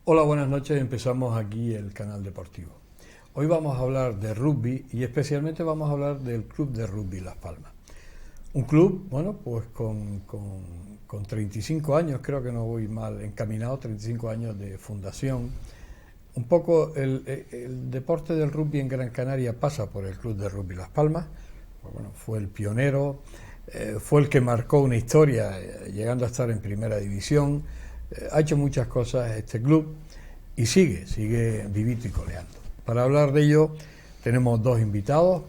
Hola, buenas noches. Empezamos aquí el canal deportivo. Hoy vamos a hablar de rugby y especialmente vamos a hablar del Club de Rugby Las Palmas. Un club, bueno, pues con 35 años, creo que no voy mal encaminado, 35 años de fundación. Un poco el deporte del rugby en Gran Canaria pasa por el Club de Rugby Las Palmas. Pues bueno, fue el pionero, fue el que marcó una historia, llegando a estar en primera división. Ha hecho muchas cosas este club y sigue vivito y coleando. Para hablar de ello tenemos dos invitados.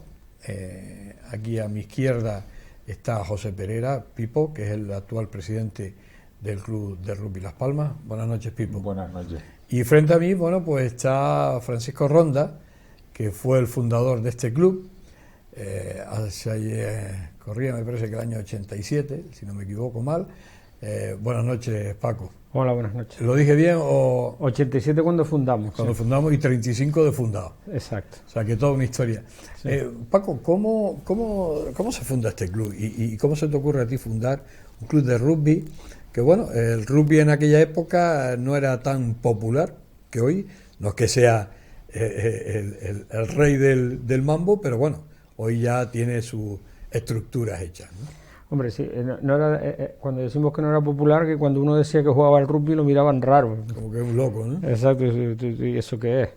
Aquí a mi izquierda está José Pereira, Pipo, que es el actual presidente del Club de Rugby Las Palmas. Buenas noches, Pipo. Buenas noches. Y frente a mí, bueno, pues está Francisco Ronda, que fue el fundador de este club. Corría, me parece que el año 87, si no me equivoco mal. Buenas noches, Paco. Hola, buenas noches. ¿Lo dije bien o...? 87 cuando fundamos. Cuando sí. fundamos y 35 de fundado. Exacto. O sea, que toda una historia. Sí. Paco, ¿cómo se funda este club? ¿Y cómo se te ocurre a ti fundar un club de rugby? Que bueno, el rugby en aquella época no era tan popular que hoy. No es que sea el rey del mambo, pero bueno, hoy ya tiene sus estructuras hechas, ¿no? Hombre, sí, no era, cuando decimos que no era popular, que cuando uno decía que jugaba al rugby lo miraban raro. Como que es un loco, ¿no? Exacto, ¿y eso qué es?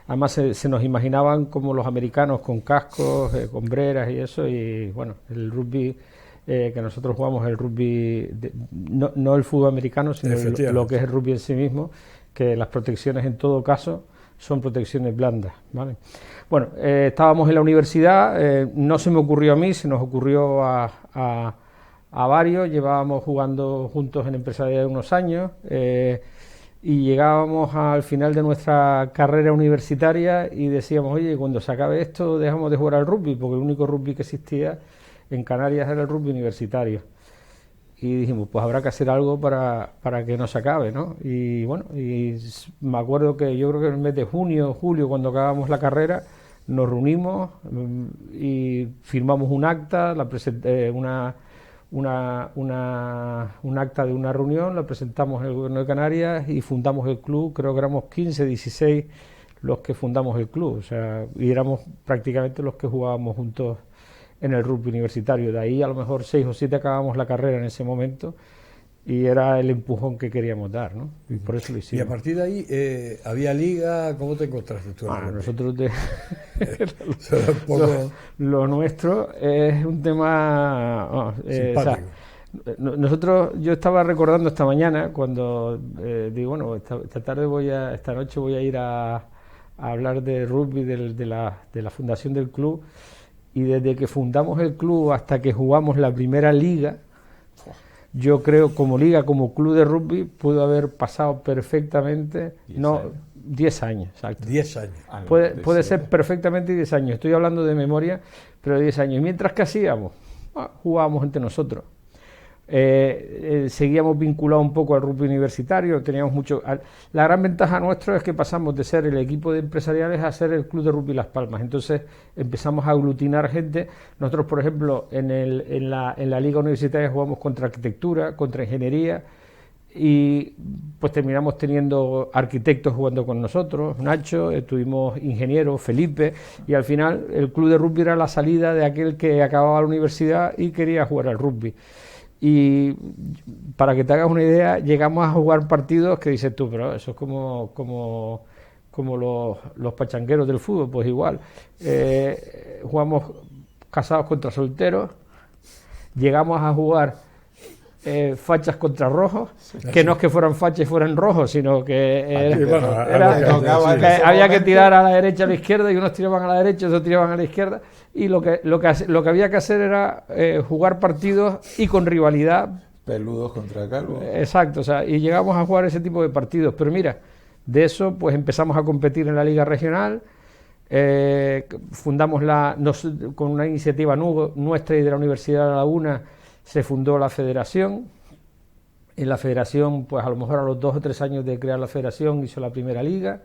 Además se nos imaginaban como los americanos con cascos, hombreras y eso, y bueno, el rugby que nosotros jugamos, el rugby, no el fútbol americano, sino lo que es el rugby en sí mismo, que las protecciones en todo caso son protecciones blandas, ¿vale? Bueno, estábamos en la universidad, no se me ocurrió a mí, se nos ocurrió a varios, llevábamos jugando juntos en empresarial unos años y llegábamos al final de nuestra carrera universitaria y decíamos, oye, cuando se acabe esto dejamos de jugar al rugby, porque el único rugby que existía en Canarias era el rugby universitario. Y dijimos, pues habrá que hacer algo para que no se acabe, ¿no? Y bueno, y me acuerdo que yo creo que en el mes de junio, julio, cuando acabamos la carrera, nos reunimos y firmamos un acta, un acta de una reunión, la presentamos en el Gobierno de Canarias y fundamos el club. Creo que éramos 15, 16 los que fundamos el club, o sea, y éramos prácticamente los que jugábamos juntos en el rugby universitario. De ahí a lo mejor 6 o 7 acabamos la carrera en ese momento y era el empujón que queríamos dar, ¿no? Y por eso lo hicimos. Y a partir de ahí, ¿había liga? ¿Cómo te encontraste tú? Nosotros poco... lo nuestro es un tema simpático. Yo estaba recordando esta mañana cuando digo, bueno, esta noche voy a ir a hablar de rugby de la fundación del club, y desde que fundamos el club hasta que jugamos la primera liga, yo creo como liga, como club de rugby, pudo haber pasado perfectamente 10 años, exacto. 10 años. Puede ser perfectamente 10 años, estoy hablando de memoria, pero 10 años. Mientras que hacíamos, jugábamos entre nosotros. Seguíamos vinculados un poco al rugby universitario, teníamos mucho. La gran ventaja nuestra es que pasamos de ser el equipo de empresariales a ser el Club de Rugby Las Palmas. Entonces empezamos a aglutinar gente. Nosotros, por ejemplo, en la liga universitaria jugamos contra arquitectura, contra ingeniería, y pues terminamos teniendo arquitectos jugando con nosotros, Nacho, tuvimos ingenieros, Felipe, y al final el club de rugby era la salida de aquel que acababa la universidad y quería jugar al rugby. Y para que te hagas una idea, llegamos a jugar partidos que dices tú, pero eso es como los pachangueros del fútbol, pues igual. Jugamos casados contra solteros, llegamos a jugar fachas contra rojos, que no es que fueran fachas y fueran rojos, sino que había que tirar a la derecha o a la izquierda, y unos tiraban a la derecha y otros tiraban a la izquierda, y lo que había que hacer era jugar partidos y con rivalidad. Peludos contra calvos. Exacto, o sea, y llegamos a jugar ese tipo de partidos, pero mira, de eso pues empezamos a competir en la liga regional. Fundamos con una iniciativa nuestra y de la Universidad de La Laguna, se fundó la federación. En la federación, pues a lo mejor a los 2 o 3 años de crear la federación, hizo la primera liga.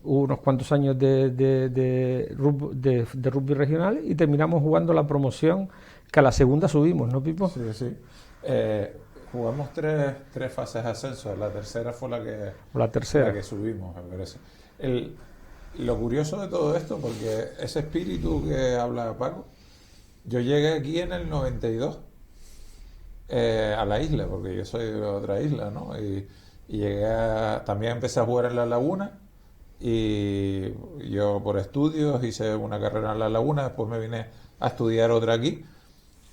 Hubo unos cuantos años de rugby regional y terminamos jugando la promoción, que a la segunda subimos, ¿no, Pipo? Sí. Jugamos tres fases de ascenso. La tercera fue la que subimos, me parece. Lo curioso de todo esto, porque ese espíritu que habla Paco, yo llegué aquí en el 92 a la isla, porque yo soy de otra isla, ¿no? Y llegué también empecé a jugar en La Laguna, y yo por estudios hice una carrera en La Laguna, después me vine a estudiar otra aquí,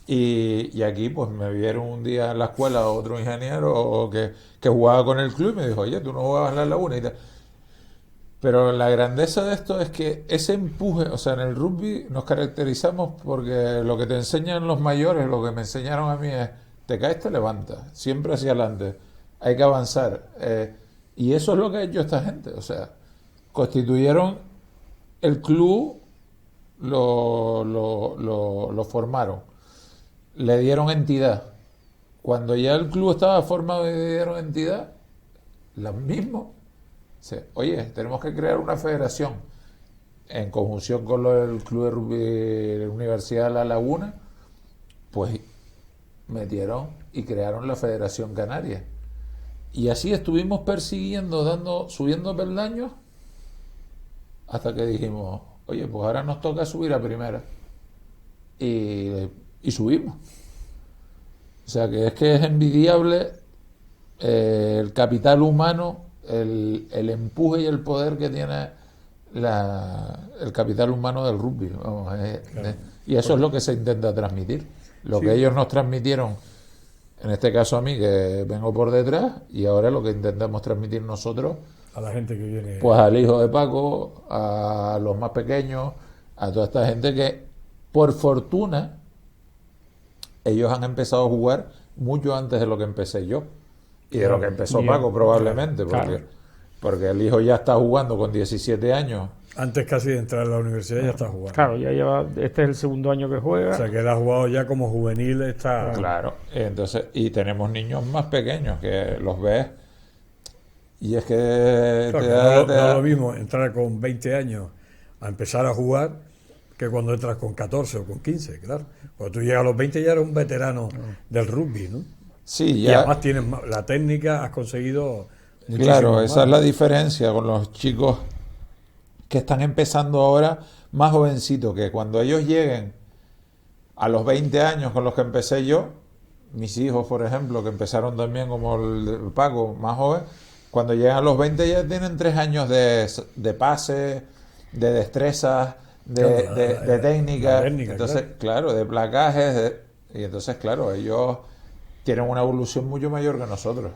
y aquí pues me vieron un día en la escuela otro ingeniero que jugaba con el club y me dijo, oye, tú no jugabas en La Laguna y tal. Pero la grandeza de esto es que ese empuje, o sea, en el rugby nos caracterizamos porque lo que te enseñan los mayores, lo que me enseñaron a mí es, te caes, te levantas, siempre hacia adelante, hay que avanzar. Y eso es lo que ha hecho esta gente, o sea, constituyeron el club, lo formaron, le dieron entidad. Cuando ya el club estaba formado y le dieron entidad, los mismos. Oye, tenemos que crear una federación en conjunción con el Club de Rugby de la Universidad de La Laguna, pues metieron y crearon la Federación Canaria. Y así estuvimos persiguiendo, subiendo peldaños, hasta que dijimos, oye, pues ahora nos toca subir a primera. Y subimos. O sea que es envidiable el capital humano, el empuje y el poder que tiene el capital humano del rugby, vamos, y eso es lo que se intenta transmitir, lo que ellos nos transmitieron, en este caso a mí, que vengo por detrás, y ahora lo que intentamos transmitir nosotros a la gente que viene, pues al hijo de Paco, a los más pequeños, a toda esta gente que por fortuna ellos han empezado a jugar mucho antes de lo que empecé yo. Y de lo que empezó Paco, probablemente, porque el hijo ya está jugando con 17 años. Antes casi de entrar a la universidad ya está jugando. Claro, ya lleva, este es el segundo año que juega. O sea, que él ha jugado ya como juvenil, está... Claro, entonces, y tenemos niños más pequeños que los ves, y es que... Claro, no es lo mismo entrar con 20 años a empezar a jugar que cuando entras con 14 o con 15, claro. Cuando tú llegas a los 20 ya eres un veterano del rugby, ¿no? Sí, ya. Y además tienes la técnica, has conseguido muchísimo. Claro, esa es la diferencia con los chicos que están empezando ahora más jovencitos, que cuando ellos lleguen a los 20 años con los que empecé yo, mis hijos, por ejemplo, que empezaron también como el Paco, más joven, cuando llegan a los 20 ya tienen 3 años de pase, de destrezas, de técnica. Entonces, claro, de placajes, y entonces, claro, ellos tienen una evolución mucho mayor que nosotros.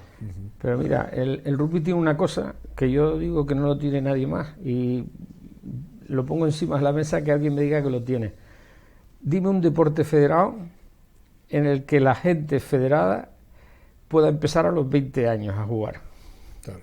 Pero mira, el rugby tiene una cosa que yo digo que no lo tiene nadie más, y lo pongo encima de la mesa, que alguien me diga que lo tiene. Dime un deporte federado en el que la gente federada pueda empezar a los 20 años a jugar. Claro.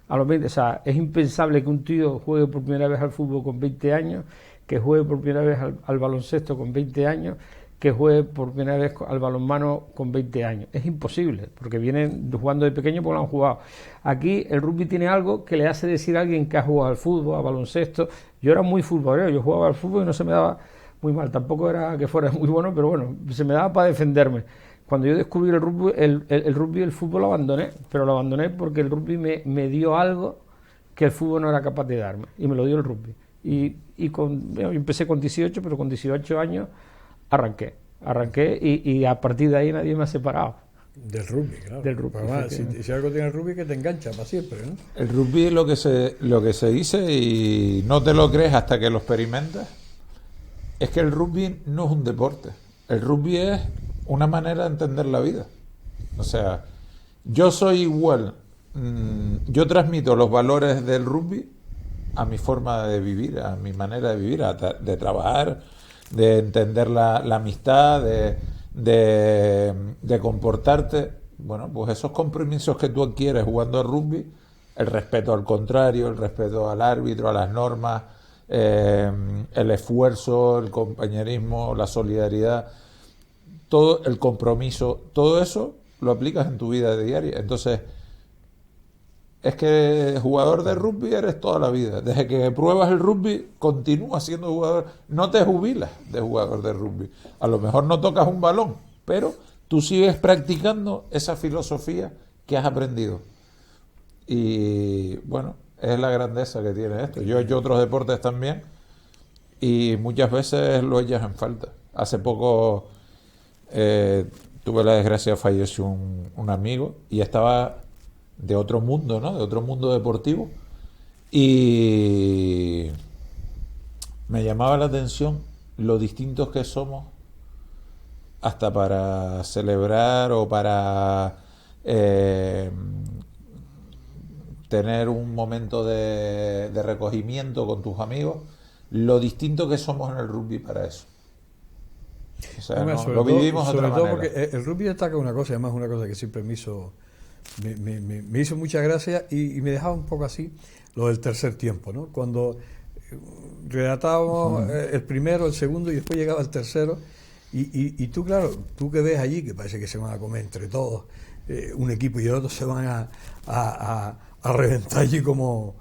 A los 20, o sea, es impensable que un tío juegue por primera vez al fútbol con 20 años, que juegue por primera vez al baloncesto con 20 años, que juegue por primera vez al balonmano con 20 años. Es imposible, porque vienen jugando de pequeño porque lo han jugado. Aquí el rugby tiene algo que le hace decir a alguien que ha jugado al fútbol, al baloncesto. Yo era muy futbolero, yo jugaba al fútbol y no se me daba muy mal. Tampoco era que fuera muy bueno, pero bueno, se me daba para defenderme. Cuando yo descubrí el rugby, el rugby y el fútbol lo abandoné, pero lo abandoné porque el rugby me dio algo que el fútbol no era capaz de darme, y me lo dio el rugby. Y yo empecé con 18, pero con 18 años arranqué y a partir de ahí nadie me ha separado. Del rugby, claro. Del rugby. Además, si algo tiene el rugby, que te engancha para siempre, ¿no? El rugby, lo que se dice, y no te lo crees hasta que lo experimentas, es que el rugby no es un deporte. El rugby es una manera de entender la vida. O sea, yo soy igual. Yo transmito los valores del rugby a mi forma de vivir, a mi manera de vivir, de trabajar, de entender la amistad, de comportarte. Bueno, pues esos compromisos que tú adquieres jugando al rugby, el respeto al contrario, el respeto al árbitro, a las normas, el esfuerzo, el compañerismo, la solidaridad, todo el compromiso, todo eso lo aplicas en tu vida diaria. Entonces, es que jugador de rugby eres toda la vida. Desde que pruebas el rugby, continúas siendo jugador. No te jubilas de jugador de rugby. A lo mejor no tocas un balón, pero tú sigues practicando esa filosofía que has aprendido. Y bueno, es la grandeza que tiene esto. Yo he hecho otros deportes también y muchas veces lo echas en falta. Hace poco tuve la desgracia, falleció un amigo y estaba de otro mundo, ¿no? De otro mundo deportivo. Y me llamaba la atención lo distintos que somos hasta para celebrar o para tener un momento de recogimiento con tus amigos, lo distinto que somos en el rugby para eso. O sea, Bueno, no, lo vivimos de sobre otra todo manera. porque el rugby destaca una cosa, además una cosa que siempre me hizo mucha gracia y me dejaba un poco así, lo del tercer tiempo, ¿no? Cuando relatábamos el primero, el segundo y después llegaba el tercero y tú, claro, tú que ves allí, que parece que se van a comer entre todos, un equipo y el otro se van a reventar allí como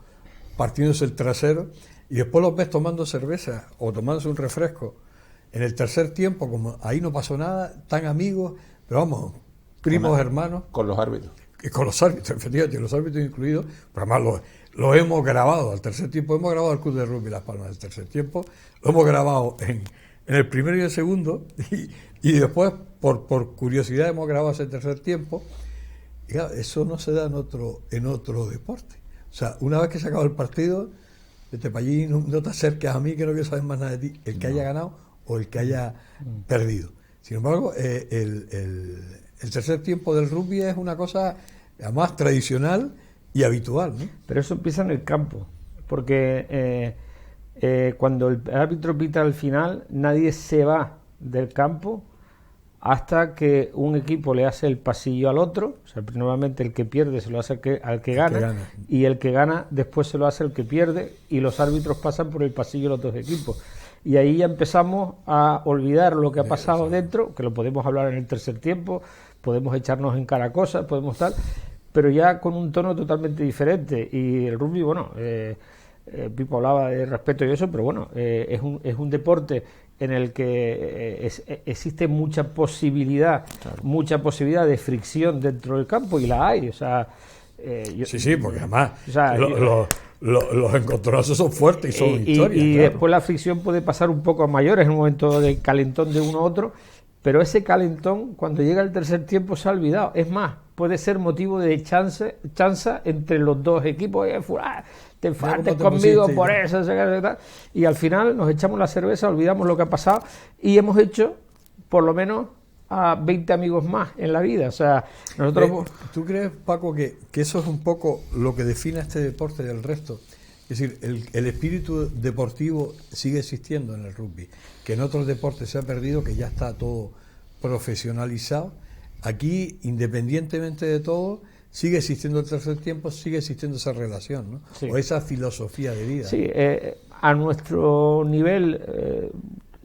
partiéndose el trasero y después los ves tomando cerveza o tomándose un refresco en el tercer tiempo, como ahí no pasó nada, tan amigos, pero vamos, primos, hermanos. Con los árbitros. Con los árbitros, efectivamente, los árbitros incluidos, pero además lo hemos grabado al tercer tiempo, hemos grabado el Club de Rugby Las Palmas del tercer tiempo, lo hemos grabado en el primero y el segundo, y después, por curiosidad, hemos grabado ese tercer tiempo, y claro, eso no se da en otro deporte. O sea, una vez que se acaba el partido, vete para allí, no te acerques a mí, que no quiero saber más nada de ti, el que haya ganado o el que haya perdido. Sin embargo, el tercer tiempo del rugby es una cosa además tradicional y habitual, ¿no? Pero eso empieza en el campo, porque cuando el árbitro pita al final, nadie se va del campo hasta que un equipo le hace el pasillo al otro. O sea, normalmente el que pierde se lo hace al que gana, y el que gana después se lo hace al que pierde, y los árbitros pasan por el pasillo de los dos equipos. Y ahí ya empezamos a olvidar lo que ha pasado dentro, que lo podemos hablar en el tercer tiempo, podemos echarnos en cara cosas, podemos tal, pero ya con un tono totalmente diferente. Y el rugby, bueno, Pipo hablaba de respeto y eso, pero bueno, es un deporte en el que existe mucha posibilidad, de fricción dentro del campo, y la hay, o sea... sí, porque además los encontronazos son fuertes y son historias. Y claro. Después la fricción puede pasar un poco a mayores en un momento de calentón de uno a otro, pero ese calentón, cuando llega el tercer tiempo, se ha olvidado. Es más, puede ser motivo de chanza entre los dos equipos. Te enfades conmigo por eso, y al final nos echamos la cerveza, olvidamos lo que ha pasado y hemos hecho por lo menos a 20 amigos más en la vida. O sea, nosotros... ¿Tú crees, Paco, que eso es un poco lo que define a este deporte del resto? Es decir, el espíritu deportivo sigue existiendo en el rugby, que en otros deportes se ha perdido, que ya está todo profesionalizado. Aquí, independientemente de todo, sigue existiendo el tercer tiempo, sigue existiendo esa relación, ¿no? Sí. O esa filosofía de vida. Sí, a nuestro nivel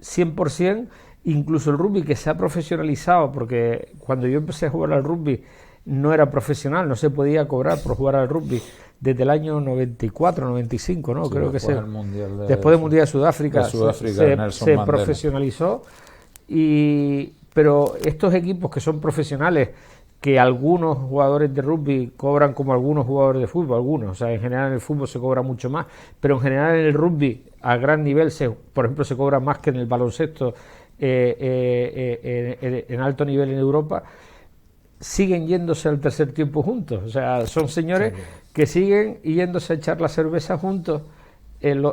100%, incluso el rugby, que se ha profesionalizado, porque cuando yo empecé a jugar al rugby no era profesional, no se podía cobrar por jugar al rugby desde el año 94, 95, ¿no? Sí, creo que después del Mundial de Sudáfrica, se profesionalizó, pero estos equipos que son profesionales, que algunos jugadores de rugby cobran como algunos jugadores de fútbol, o sea, en general en el fútbol se cobra mucho más, pero en general en el rugby a gran nivel, por ejemplo, se cobra más que en el baloncesto en alto nivel en Europa, siguen yéndose al tercer tiempo juntos. O sea, son señores que siguen yéndose a echar la cerveza juntos. El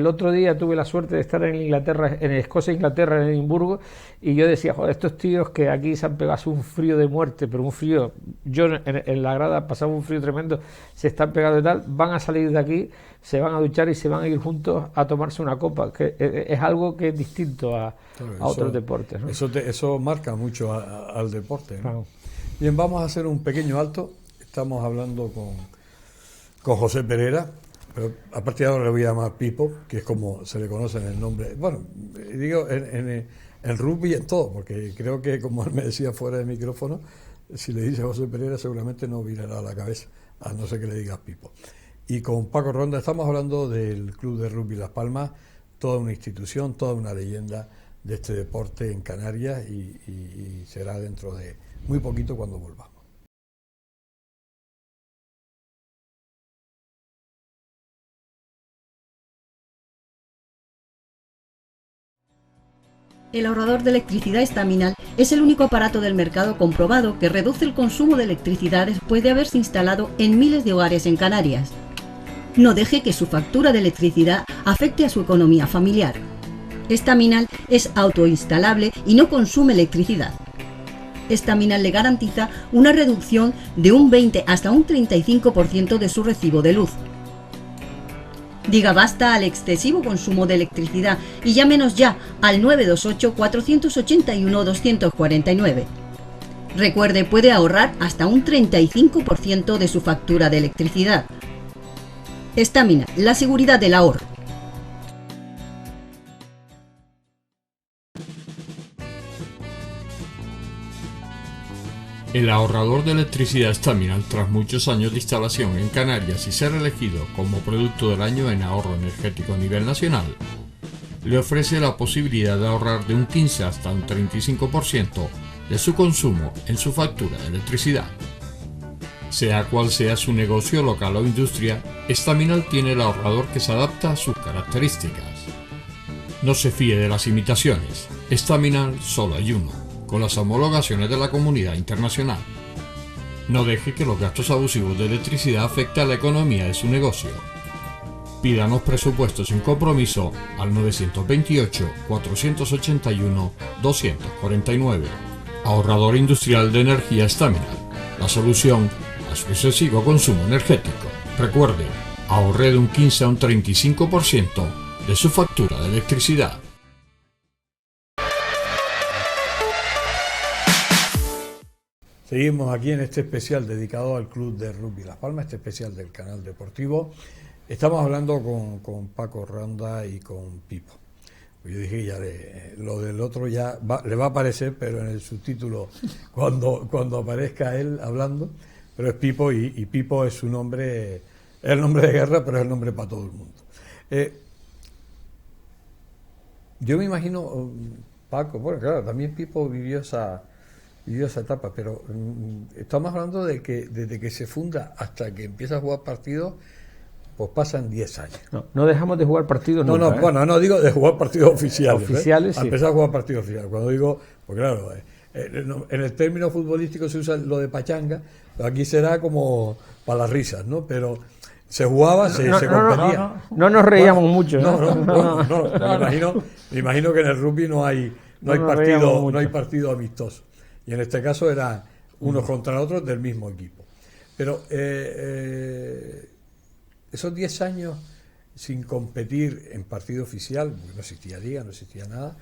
otro día tuve la suerte de estar en Inglaterra, en Escocia, Inglaterra, en Edimburgo, y yo decía, joder, estos tíos que aquí se han pegado un frío de muerte, pero un frío, yo en la grada pasaba un frío tremendo, se están pegando y tal, van a salir de aquí, se van a duchar y se van a ir juntos a tomarse una copa, que es algo que es distinto a otros deportes, ¿no? Eso marca mucho al deporte, ¿no? Claro. Bien, vamos a hacer un pequeño alto. Estamos hablando con José Pereira, pero a partir de ahora le voy a llamar Pipo, que es como se le conoce en el nombre. Bueno, digo en rugby y en todo, porque creo que, como él me decía fuera de micrófono, si le dice José Pereira seguramente no virará la cabeza, a no ser que le digas Pipo. Y con Paco Ronda estamos hablando del Club de Rugby Las Palmas, toda una institución, toda una leyenda de este deporte en Canarias y será dentro de muy poquito cuando volvamos. El ahorrador de electricidad Estaminal es el único aparato del mercado comprobado que reduce el consumo de electricidad después de haberse instalado en miles de hogares en Canarias. No deje que su factura de electricidad afecte a su economía familiar. Estaminal es autoinstalable y no consume electricidad. Estaminal le garantiza una reducción de un 20 hasta un 35% de su recibo de luz. Diga basta al excesivo consumo de electricidad y llámenos ya al 928-481-249. Recuerde, puede ahorrar hasta un 35% de su factura de electricidad. Estaminal, la seguridad del ahorro. El ahorrador de electricidad Estaminal, tras muchos años de instalación en Canarias y ser elegido como producto del año en ahorro energético a nivel nacional, le ofrece la posibilidad de ahorrar de un 15 hasta un 35% de su consumo en su factura de electricidad. Sea cual sea su negocio local o industria, Estaminal tiene el ahorrador que se adapta a sus características. No se fíe de las imitaciones, Estaminal solo hay uno, con las homologaciones de la comunidad internacional. No deje que los gastos abusivos de electricidad afecten a la economía de su negocio. Pídanos presupuestos sin compromiso al 928-481-249. Ahorrador industrial de energía Estaminal, la solución a su excesivo consumo energético. Recuerde, ahorre de un 15 a un 35% de su factura de electricidad. Seguimos aquí en este especial dedicado al Club de Rugby Las Palmas, este especial del canal deportivo. Estamos hablando con Paco Ronda y con Pipo. Yo dije ya lo del otro ya le va a aparecer, pero en el subtítulo cuando aparezca él hablando, pero es Pipo y Pipo es su nombre, es el nombre de guerra, pero es el nombre para todo el mundo. Yo me imagino, Paco, bueno, claro, también Pipo vivió esa etapa, pero estamos hablando de que desde que se funda hasta que empieza a jugar partidos, pues pasan 10 años. No dejamos de jugar partidos nunca. Bueno, no digo de jugar partidos oficiales. Oficiales, sí. A empezar a jugar partidos oficiales. Cuando digo, pues claro, en el término futbolístico se usa lo de pachanga, pero aquí será como para las risas, ¿no? Pero se jugaba, se competía. No nos reíamos mucho. Me imagino que en el rugby no hay partido amistoso. Y en este caso eran unos contra otros del mismo equipo. Pero esos 10 años sin competir en partido oficial, porque no existía liga, no existía nada,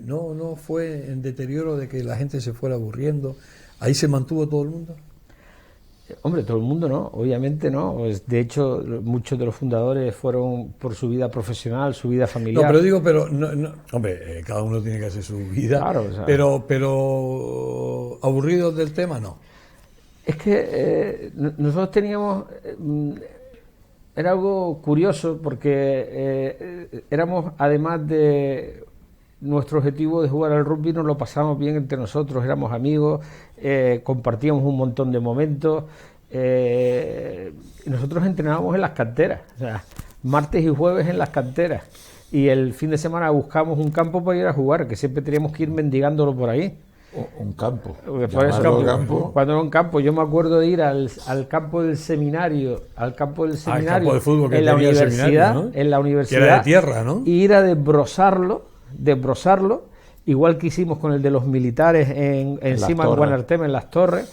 no fue en deterioro de que la gente se fuera aburriendo. ¿Ahí se mantuvo todo el mundo? Hombre, todo el mundo no, obviamente no. De hecho, muchos de los fundadores fueron por su vida profesional, su vida familiar. No, hombre, cada uno tiene que hacer su vida, claro, o sea, pero aburridos del tema, no. Es que nosotros teníamos... era algo curioso porque éramos, además de nuestro objetivo de jugar al rugby, nos lo pasábamos bien entre nosotros, éramos amigos, compartíamos un montón de momentos, nosotros entrenábamos en las canteras, o sea, martes y jueves en las canteras, y el fin de semana buscábamos un campo para ir a jugar, que siempre teníamos que ir mendigándolo por ahí. Un campo. Por eso, cuando era un campo, yo me acuerdo de ir al campo del seminario, campo de fútbol que en la universidad, ¿no? En la universidad, que era de tierra, ¿no? Y ir a desbrozarlo, igual que hicimos con el de los militares encima en Guanarteme, en las torres.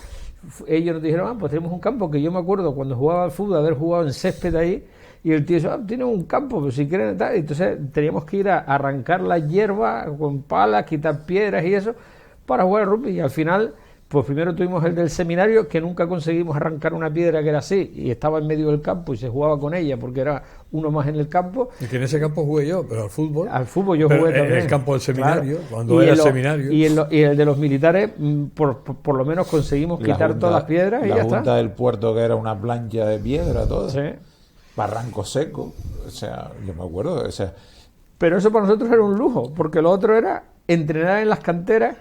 Ellos nos dijeron, pues tenemos un campo, que yo me acuerdo cuando jugaba al fútbol, haber jugado en césped ahí, y el tío dice, tienen un campo, pero si quieren tal. Entonces teníamos que ir a arrancar la hierba con palas, quitar piedras y eso, para jugar al rugby. Y al final, pues primero tuvimos el del seminario, que nunca conseguimos arrancar una piedra que era así, y estaba en medio del campo y se jugaba con ella, porque era uno más en el campo. Y que en ese campo jugué yo, pero al fútbol. Al fútbol yo jugué también. En el campo del seminario, claro. Cuando era el seminario. Y el de los militares, por lo menos conseguimos quitar todas las piedras y ya está. La Junta del Puerto, que era una plancha de piedra, todo. Sí. Barranco seco. O sea, yo me acuerdo, o sea, Pero eso para nosotros era un lujo, porque lo otro era entrenar en las canteras,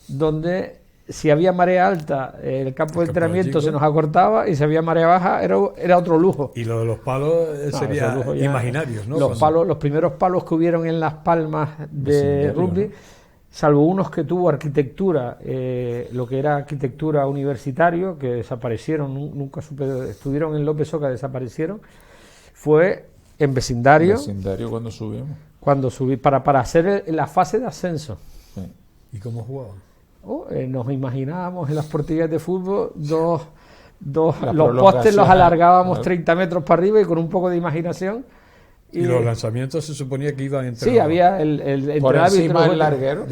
donde si había marea alta, el campo de entrenamiento se nos acortaba, y si había marea baja, era otro lujo. Y lo de los palos sería imaginarios, ¿no? Los primeros palos que hubieron en Las Palmas de rugby, ¿no? Salvo unos que tuvo arquitectura, lo que era arquitectura universitario, que desaparecieron, nunca supe, estuvieron en López Oca, desaparecieron, fue en vecindario. Cuando subimos. Cuando subí, para hacer la fase de ascenso. Sí. ¿Y cómo jugaban? Nos imaginábamos en las porterías de fútbol los postes los alargábamos 30 metros para arriba, y con un poco de imaginación. Y los lanzamientos se suponía que iban entre... Sí, había el por encima del larguero.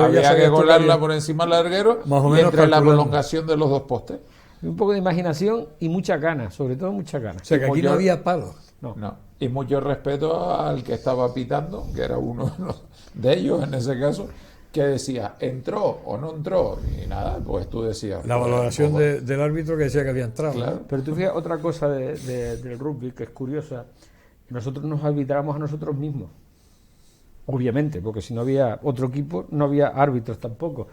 Había que colarla por encima del larguero, más o menos, y entre la prolongación de los dos postes. Un poco de imaginación y mucha gana, sobre todo mucha gana. O sea, que aquí no había palos. No. Y mucho respeto al que estaba pitando, que era uno de ellos en ese caso, que decía, ¿entró o no entró? Y nada, pues tú decías... La valoración del árbitro, que decía que había entrado. Claro. ¿No? Pero tú fíjate otra cosa del rugby que es curiosa. Nosotros nos arbitramos a nosotros mismos, obviamente, porque si no había otro equipo, no había árbitros tampoco.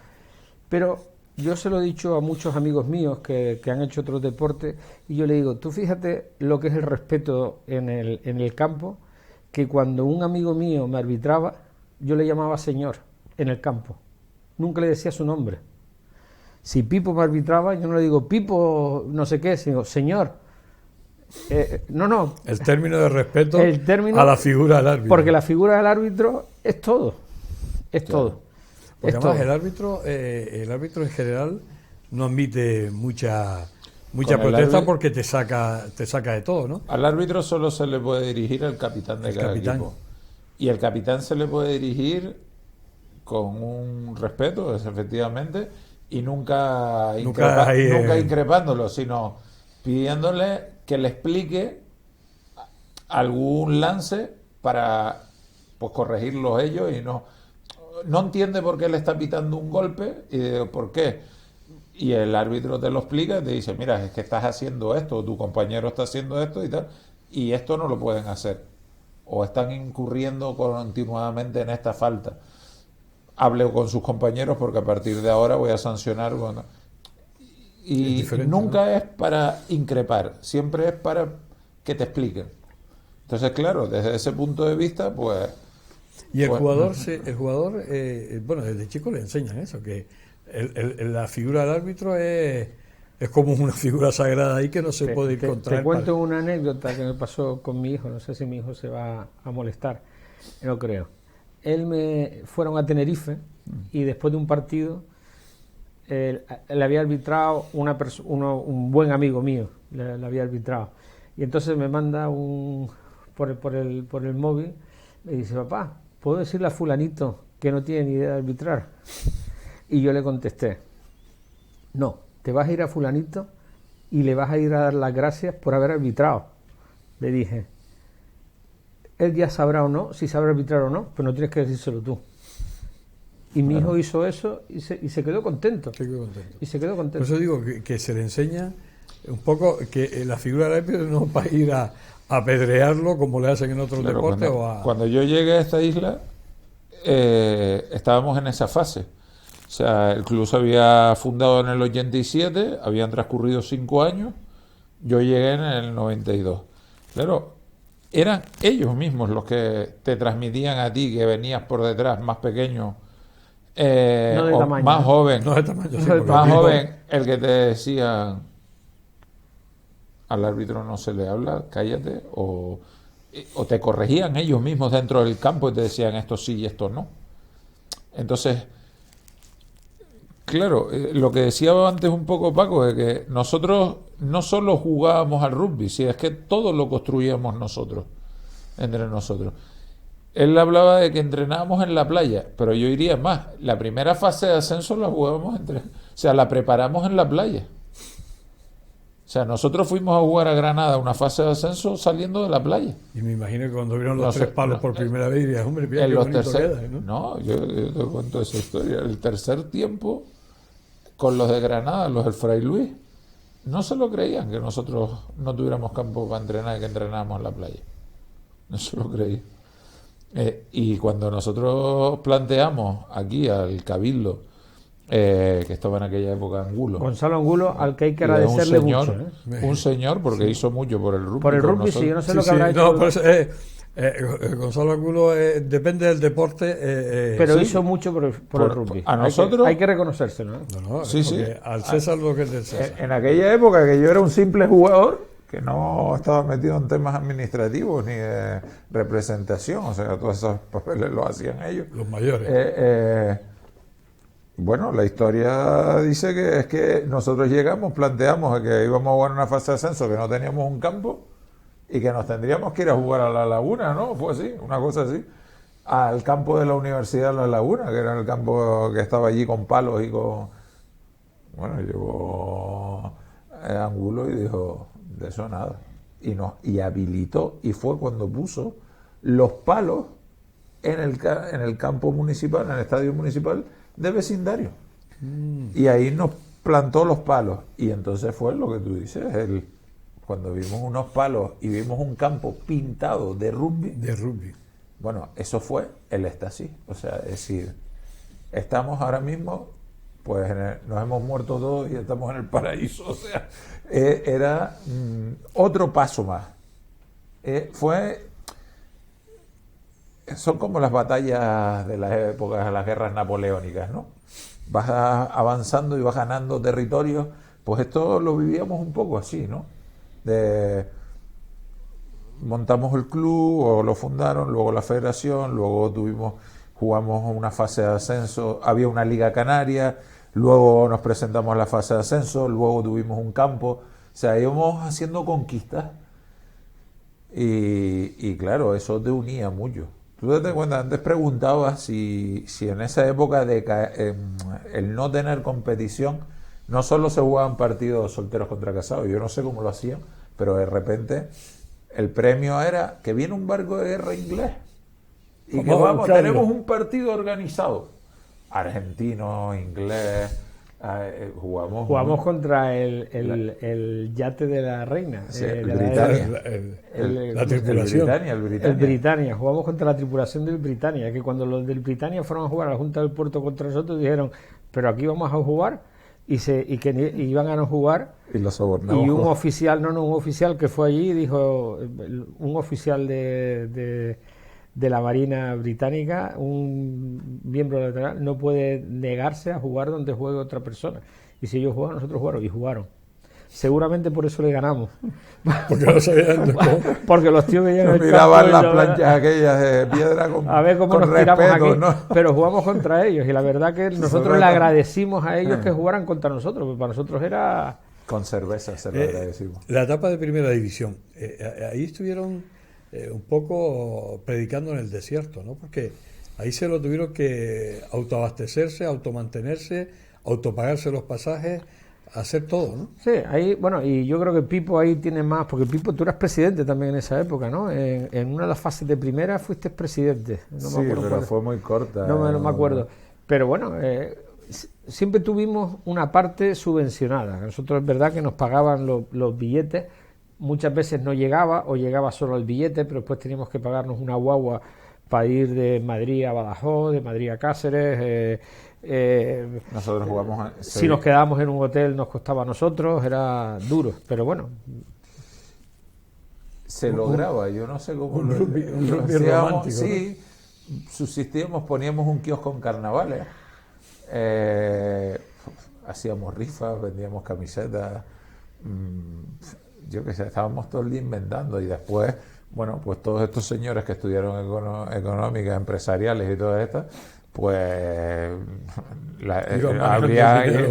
Pero yo se lo he dicho a muchos amigos míos que han hecho otros deportes, y yo le digo, tú fíjate lo que es el respeto en el campo, que cuando un amigo mío me arbitraba, yo le llamaba señor en el campo, nunca le decía su nombre. Si Pipo me arbitraba, yo no le digo Pipo no sé qué, sino señor. No. El término de respeto a la figura del árbitro. Porque la figura del árbitro es todo. Es todo. Porque además el árbitro en general no admite mucha protesta, porque te saca de todo, ¿no? Al árbitro solo se le puede dirigir al capitán de cada equipo. Y el capitán se le puede dirigir con un respeto, efectivamente, y nunca increpándolo, sino pidiéndole que le explique algún lance para pues corregirlo ellos, y no entiende por qué le está pitando un golpe, y digo, ¿por qué? Y el árbitro te lo explica y te dice, mira, es que estás haciendo esto, tu compañero está haciendo esto y tal, y esto no lo pueden hacer, o están incurriendo continuamente en esta falta. Hable con sus compañeros, porque a partir de ahora voy a sancionar. Y nunca, ¿no?, es para increpar, siempre es para que te expliquen. Entonces, claro, desde ese punto de vista, pues... Y el jugador, bueno, desde chico le enseñan eso, que la figura del árbitro es como una figura sagrada ahí, que no se puede ir contra. Te cuento una anécdota que me pasó con mi hijo, no sé si mi hijo se va a molestar, no creo. Fueron a Tenerife, y después de un partido... le había arbitrado un buen amigo mío, le había arbitrado, y entonces me manda por el móvil, me dice, papá, ¿puedo decirle a fulanito que no tiene ni idea de arbitrar? Y yo le contesté, no, te vas a ir a fulanito y le vas a ir a dar las gracias por haber arbitrado. Le dije, él ya sabrá o no, si sabrá arbitrar o no, pero no tienes que decírselo tú. Y mi hijo hizo eso y se quedó contento. Y se quedó contento. Por eso digo que se le enseña un poco que la figura del árbitro no es para ir a apedrearlo como le hacen en otros deportes. Cuando yo llegué a esta isla, estábamos en esa fase. O sea, el club se había fundado en el 87, habían transcurrido 5 años, yo llegué en el 92. Claro, eran ellos mismos los que te transmitían a ti, que venías por detrás más pequeño, no de tamaño, más joven, no de tamaño, sí, más joven, el que te decía, al árbitro no se le habla, cállate, o te corregían ellos mismos dentro del campo y te decían esto sí y esto no. Entonces, claro, lo que decía antes un poco Paco, es que nosotros no solo jugábamos al rugby, sino es que todo lo construíamos nosotros, entre nosotros. Él hablaba de que entrenábamos en la playa, pero yo iría más. La primera fase de ascenso la jugábamos la preparamos en la playa. O sea, nosotros fuimos a jugar a Granada una fase de ascenso saliendo de la playa. Y me imagino que cuando vieron los 3 palos por primera vez dirías, hombre, mira qué bonito queda, ¿no? No, yo te cuento esa historia. El tercer tiempo, con los de Granada, los del Fray Luis, no se lo creían que nosotros no tuviéramos campo para entrenar y que entrenábamos en la playa. No se lo creían. Y cuando nosotros planteamos aquí al Cabildo, que estaba en aquella época Angulo, Gonzalo Angulo, al que hay que y es agradecerle un señor, mucho. un señor, porque hizo mucho por el rugby. Por el con rugby, sí, yo no sé Sí, lo que sí, habrá no, hecho. pues, Gonzalo Angulo depende del deporte. Pero sí. hizo mucho por el rugby. A nosotros- Hay que reconocérselo, ¿eh? No, Sí, sí. porque al César lo que es del César. En aquella época que yo era un simple jugador que no estaba metido en temas administrativos ni de representación, o sea, todos esos papeles los hacían ellos. Los mayores. Bueno, la historia dice que es que nosotros llegamos, planteamos que íbamos a jugar una fase de ascenso, que no teníamos un campo y que nos tendríamos que ir a jugar a La Laguna, ¿no? Fue así, una cosa así. Al campo de la Universidad de La Laguna, que era el campo que estaba allí con palos y con... Bueno, llegó Angulo y dijo, de eso nada. Y habilitó, y fue cuando puso los palos en el campo municipal, en el estadio municipal de vecindario. Y ahí nos plantó los palos. Y entonces fue lo que tú dices, cuando vimos unos palos y vimos un campo pintado de rugby. De rugby. Bueno, eso fue el éxtasis. O sea, es decir, estamos ahora mismo, pues nos hemos muerto todos y estamos en el paraíso. O sea, era otro paso más. Son como las batallas de las épocas de las guerras napoleónicas, ¿no? Vas avanzando y vas ganando territorios. Pues esto lo vivíamos un poco así, ¿no? Montamos el club, o lo fundaron, luego la federación, luego jugamos una fase de ascenso, había una liga canaria, luego nos presentamos a la fase de ascenso, luego tuvimos un campo, o sea, íbamos haciendo conquistas y claro, eso te unía mucho. Tú te cuenta, antes preguntabas si en esa época el no tener competición, no solo se jugaban partidos solteros contra casados, yo no sé cómo lo hacían, pero de repente el premio era que viene un barco de guerra inglés y que tenemos un partido organizado, argentino, inglés, jugamos contra el yate de la reina, sí, de La tripulación. el Britannia. Jugamos contra la tripulación del Britannia, que cuando los del Britannia fueron a jugar a la Junta del Puerto contra nosotros, dijeron, pero aquí vamos a jugar, y que iban a no jugar, y lo sobornamos. Y un oficial que fue allí dijo, un oficial de la Marina Británica, un miembro lateral, no puede negarse a jugar donde juegue otra persona. Y si ellos juegan, nosotros jugaron. Seguramente por eso le ganamos. Porque no sabían cómo. Porque los tíos veían el miraban campo las planchas aquellas de piedra con a ver cómo nos respeto, tiramos aquí, ¿no? Pero jugamos contra ellos y la verdad que nosotros le agradecimos a ellos que jugaran contra nosotros, porque para nosotros era... Con cerveza se lo agradecimos. La etapa de primera división, ahí estuvieron un poco predicando en el desierto, ¿no? Porque ahí se lo tuvieron que autoabastecerse, automantenerse, autopagarse los pasajes, hacer todo, ¿no? Sí, ahí, bueno, y yo creo que Pipo ahí tiene más, porque Pipo, tú eras presidente también en esa época, ¿no? En una de las fases de primera fuiste presidente. No sí, me acuerdo pero fue muy corta. No me acuerdo. Pero bueno, siempre tuvimos una parte subvencionada. Nosotros es verdad que nos pagaban los billetes, muchas veces no llegaba o llegaba solo el billete, pero después teníamos que pagarnos una guagua para ir de Madrid a Badajoz, de Madrid a Cáceres. Nosotros jugamos si nos quedábamos en un hotel nos costaba a nosotros, era duro, pero bueno, se lograba, yo no sé cómo un rugby romántico, sí, ¿no? Subsistíamos, poníamos un kiosco en carnavales, hacíamos rifas, vendíamos camisetas, yo qué sé, estábamos todo el día inventando. Y después, bueno, pues todos estos señores que estudiaron económicas, empresariales y todas estas, pues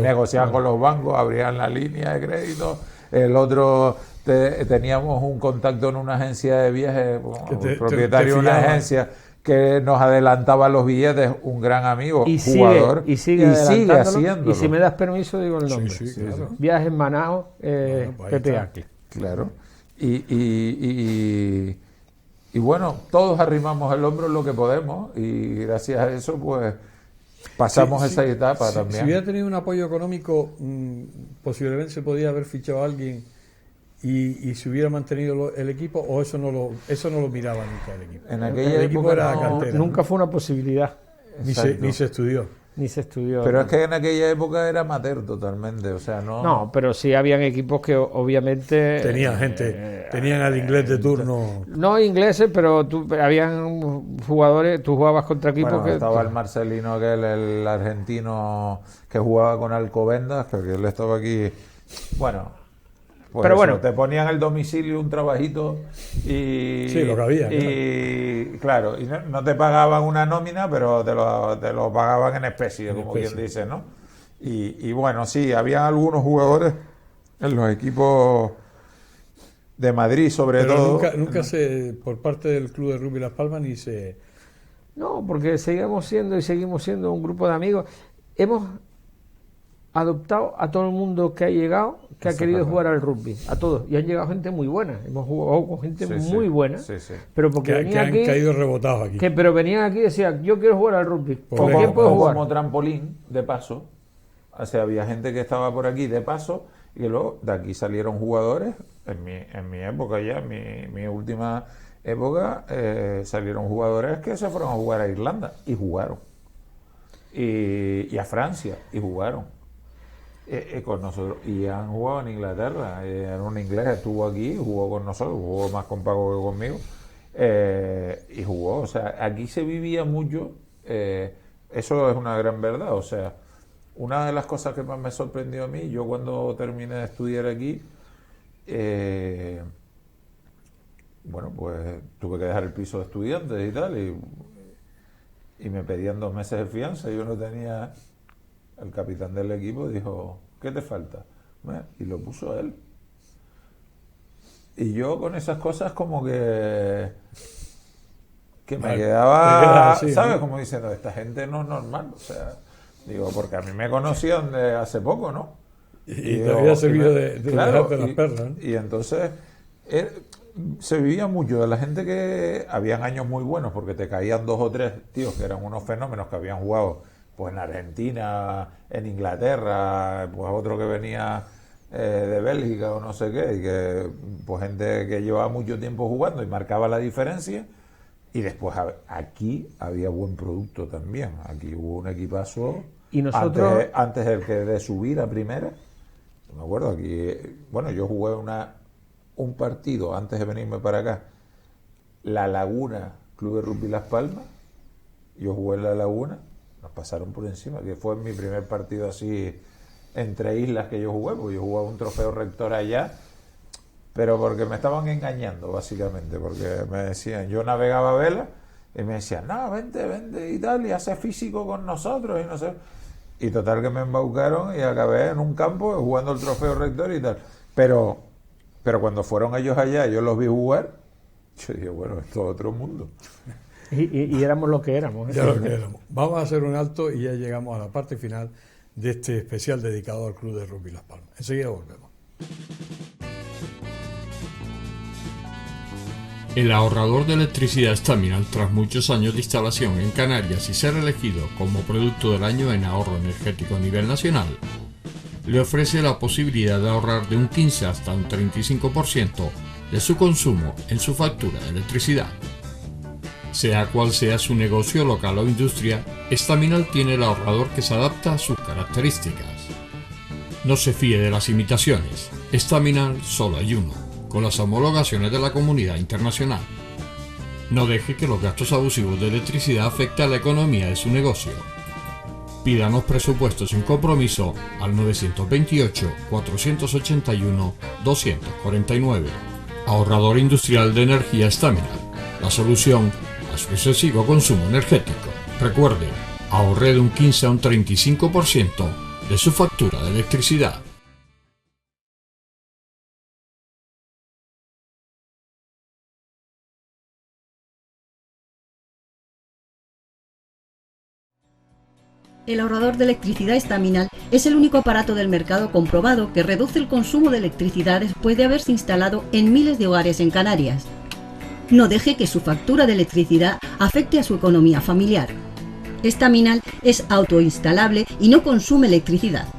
negociaban con los bancos, abrían la línea de crédito. El otro, teníamos un contacto en una agencia de viajes, el propietario de una agencia que nos adelantaba los billetes, un gran amigo, jugador, y sigue haciéndolo. Y si me das permiso digo el nombre. Sí, claro. Viajes Manao, Pepe Acle. Claro. Y bueno, todos arrimamos el hombro en lo que podemos y gracias a eso pues pasamos esa etapa también. Si hubiera tenido un apoyo económico, posiblemente se podía haber fichado a alguien y se hubiera mantenido el equipo, o eso no lo miraba nunca el equipo. En aquella el equipo época era no, cantera, Nunca fue una posibilidad, ni se estudió. ni se estudió. Pero es que en aquella época era amateur totalmente, o sea, no... No, pero sí habían equipos que obviamente... Tenían al inglés de turno. No ingleses, pero habían jugadores, tú jugabas contra equipos Bueno, que... estaba el Marcelino, aquel, el argentino que jugaba con Alcobendas, que él estaba aquí. Bueno, pues pero eso, bueno, te ponían el domicilio, un trabajito y... Sí, lo que había. Y claro, y no te pagaban una nómina, pero te lo pagaban en especie, como quien dice, ¿no? Y bueno, sí, había algunos jugadores en los equipos de Madrid, sobre Pero todo. nunca por parte del Club de Rugby Las Palmas ni se... No, porque seguimos siendo un grupo de amigos. Hemos adoptado a todo el mundo que ha llegado, que ha querido jugar al rugby, a todos. Y han llegado gente muy buena. Hemos jugado con gente muy buena. Sí, sí. Pero porque que han caído rebotados aquí. pero venían aquí y decían, yo quiero jugar al rugby. ¿Con quién puedo jugar? Como trampolín, de paso. O sea, había gente que estaba por aquí de paso y luego de aquí salieron jugadores. En mi época ya, en mi última época, salieron jugadores que se fueron a jugar a Irlanda y jugaron. Y a Francia y jugaron. Con nosotros, y han jugado en Inglaterra. En un inglés estuvo aquí, jugó con nosotros, jugó más con Paco que conmigo, y jugó. O sea, aquí se vivía mucho. Eso es una gran verdad. O sea, una de las cosas que más me sorprendió a mí, yo cuando terminé de estudiar aquí, bueno, pues tuve que dejar el piso de estudiantes y tal, y me pedían 2 meses de fianza. Yo no tenía. El capitán del equipo dijo, ¿qué te falta? Y lo puso él. Y yo con esas cosas como que me quedaba, así, ¿sabes? ¿no? Como diciendo, esta gente no es normal. O sea, digo, porque a mí me conocían de hace poco, ¿no? Y te había servido de claro, dejarte las perlas, ¿no? Y entonces se vivía mucho de la gente que habían años muy buenos, porque te caían 2 o 3 tíos que eran unos fenómenos que habían jugado pues en Argentina, en Inglaterra, pues otro que venía de Bélgica o no sé qué, y que pues gente que llevaba mucho tiempo jugando y marcaba la diferencia. Y después aquí había buen producto también. Aquí hubo un equipazo. Y nosotros... antes el que de subir a primera, me acuerdo aquí, bueno, yo jugué un partido antes de venirme para acá, La Laguna, Club de Rugby Las Palmas. Yo jugué en La Laguna, nos pasaron por encima, que fue mi primer partido así entre islas que yo jugué, porque yo jugaba un trofeo rector allá, pero porque me estaban engañando básicamente, porque me decían, yo navegaba a vela y me decían, no, vente y tal, y hace físico con nosotros y no sé, y total que me embaucaron y acabé en un campo jugando el trofeo rector y tal, pero cuando fueron ellos allá, yo los vi jugar, yo dije, bueno, esto es otro mundo. Y éramos lo que éramos. Ya lo que éramos. Vamos a hacer un alto y ya llegamos a la parte final de este especial dedicado al Club de Rugby Las Palmas. Enseguida volvemos. El ahorrador de electricidad Staminal, tras muchos años de instalación en Canarias y ser elegido como producto del año en ahorro energético a nivel nacional, le ofrece la posibilidad de ahorrar de un 15 hasta un 35% de su consumo en su factura de electricidad. Sea cual sea su negocio local o industria, Staminal tiene el ahorrador que se adapta a sus características. No se fíe de las imitaciones. Staminal solo hay uno, con las homologaciones de la comunidad internacional. No deje que los gastos abusivos de electricidad afecten a la economía de su negocio. Pídanos presupuestos sin compromiso al 928-481-249. Ahorrador industrial de energía Staminal. La solución a su excesivo consumo energético. Recuerde, ahorre de un 15 a un 35% de su factura de electricidad. El ahorrador de electricidad Staminal es el único aparato del mercado comprobado que reduce el consumo de electricidad después de haberse instalado en miles de hogares en Canarias. No deje que su factura de electricidad afecte a su economía familiar. Staminal es autoinstalable y no consume electricidad.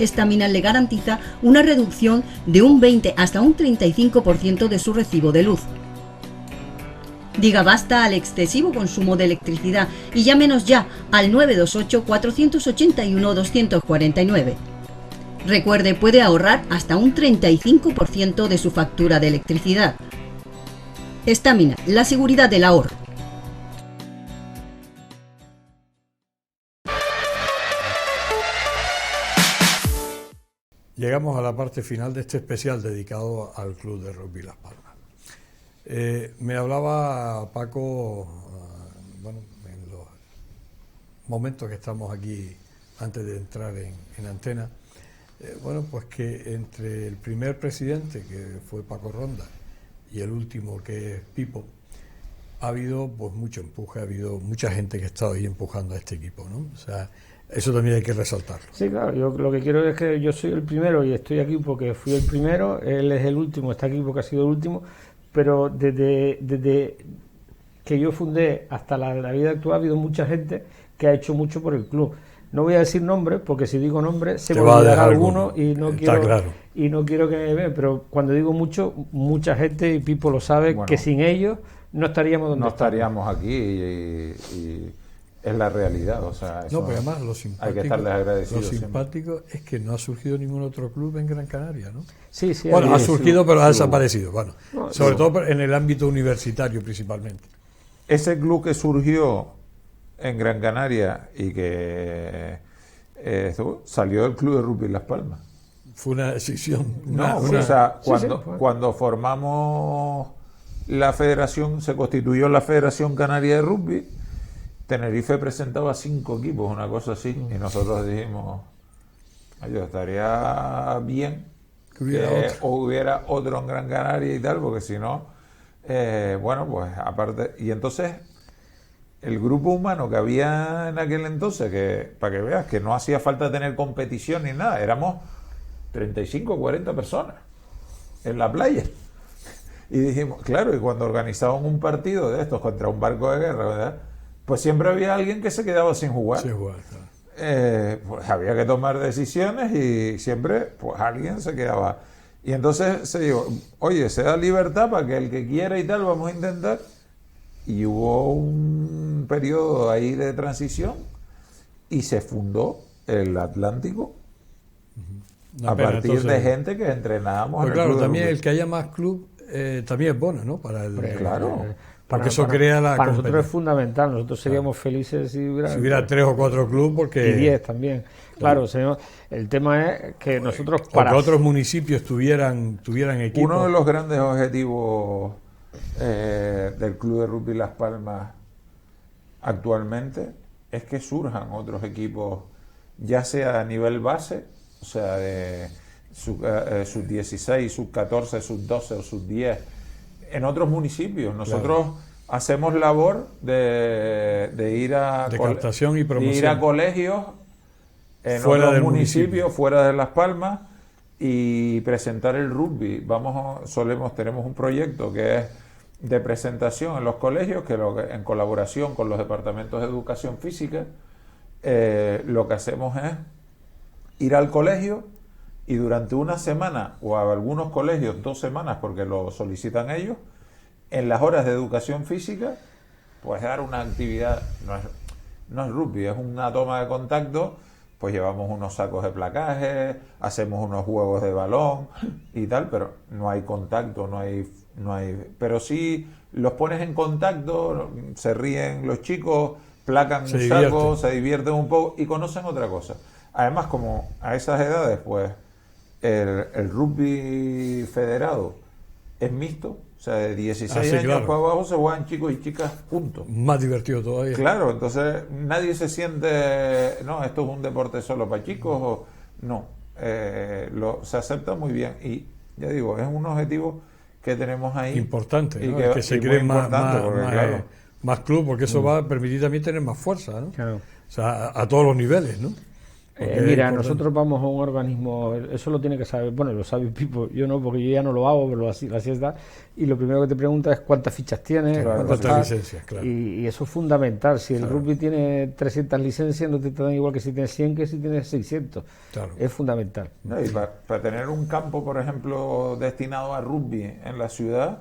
Staminal le garantiza una reducción de un 20 hasta un 35% de su recibo de luz. Diga basta al excesivo consumo de electricidad y llámenos ya al 928 481 249. Recuerde, puede ahorrar hasta un 35% de su factura de electricidad. Staminal, la seguridad del ahorro. Llegamos a la parte final de este especial dedicado al Club de Rugby Las Palmas. Me hablaba Paco, bueno, en los momentos que estamos aquí antes de entrar en antena, bueno, pues que entre el primer presidente, que fue Paco Ronda, y el último, que es Pipo, ha habido pues mucho empuje, ha habido mucha gente que ha estado ahí empujando a este equipo, ¿no? O sea, eso también hay que resaltarlo. Sí, claro, yo lo que quiero es que yo soy el primero y estoy aquí porque fui el primero, él es el último, está aquí porque ha sido el último, pero desde que yo fundé hasta la vida actual ha habido mucha gente que ha hecho mucho por el club. No voy a decir nombres, porque si digo nombres se me olvidará alguno y no quiero, claro. Y no quiero que me vean, pero cuando digo mucho, mucha gente, y Pipo lo sabe, bueno, que sin ellos no estaríamos donde estaríamos aquí y es la realidad, o sea, eso no, pero además lo simpático, hay que estarles agradecidos. Lo simpático es que no ha surgido ningún otro club en Gran Canaria, ¿no? Sí, sí. Bueno, ha surgido, pero ha desaparecido. Bueno, sobre todo en el ámbito universitario principalmente. Ese club que surgió en Gran Canaria y que salió del Club de Rugby Las Palmas. Fue una decisión. O sea, cuando formamos la federación, se constituyó la Federación Canaria de Rugby, Tenerife presentaba 5 equipos, una cosa así, y nosotros dijimos, estaría bien que hubiera otro en Gran Canaria y tal, porque si no, bueno, pues aparte, y entonces el grupo humano que había en aquel entonces, que para que veas que no hacía falta tener competición ni nada, éramos 35 o 40 personas en la playa. Y dijimos, claro, y cuando organizaban un partido de estos contra un barco de guerra, ¿verdad?, pues siempre había alguien que se quedaba sin jugar. Sin jugar, claro. Pues había que tomar decisiones y siempre pues alguien se quedaba. Y entonces se dijo, oye, se da libertad para que el que quiera y tal, vamos a intentar. Y hubo un periodo ahí de transición y se fundó el Atlántico a partir de gente que entrenábamos. Pues claro, también el que haya más club también es bueno, ¿no? Para el, claro. Porque eso crea la para nosotros es fundamental. Nosotros seríamos felices si hubiera 3 o 4 clubes, porque y 10 también. Claro, señor, el tema es que nosotros que otros municipios tuvieran equipos. Uno de los grandes objetivos del Club de Rugby Las Palmas actualmente es que surjan otros equipos, ya sea a nivel base, o sea, de sub 16, sub 14, sub 12 o sub 10, en otros municipios. Nosotros hacemos labor de ir a captación y promoción, de ir a colegios en fuera otros municipios, fuera de Las Palmas, y presentar el rugby. Tenemos un proyecto que es de presentación en los colegios, que en colaboración con los departamentos de educación física, lo que hacemos es ir al colegio y durante una semana, o a algunos colegios 2 semanas, porque lo solicitan ellos, en las horas de educación física, pues dar una actividad, no es rugby, es una toma de contacto. Pues llevamos unos sacos de placaje, hacemos unos juegos de balón y tal, pero no hay contacto, no hay, pero sí los pones en contacto, se ríen los chicos, placan un saco, se divierten un poco y conocen otra cosa. Además, como a esas edades, pues el rugby federado es mixto, o sea, de 16 años para abajo se juegan chicos y chicas juntos. Más divertido todavía. Claro, entonces nadie se siente, no, esto es un deporte solo para chicos, o no, se acepta muy bien. Y ya digo, es un objetivo que tenemos ahí. Importante, y ¿no? que se creen más club, porque eso va a permitir también tener más fuerza, ¿no? Claro. O sea, a todos los niveles, ¿no? Mira, nosotros vamos a un organismo, eso lo tiene que saber, bueno, lo sabe Pipo, yo no, porque yo ya no lo hago, pero así está, y lo primero que te pregunta es cuántas fichas tienes, cuántas licencias, claro. Y eso es fundamental. Si el rugby tiene 300 licencias, no te dan igual que si tienes 100 que si tienes 600. Claro. Es fundamental. No, y para tener un campo, por ejemplo, destinado a rugby en la ciudad,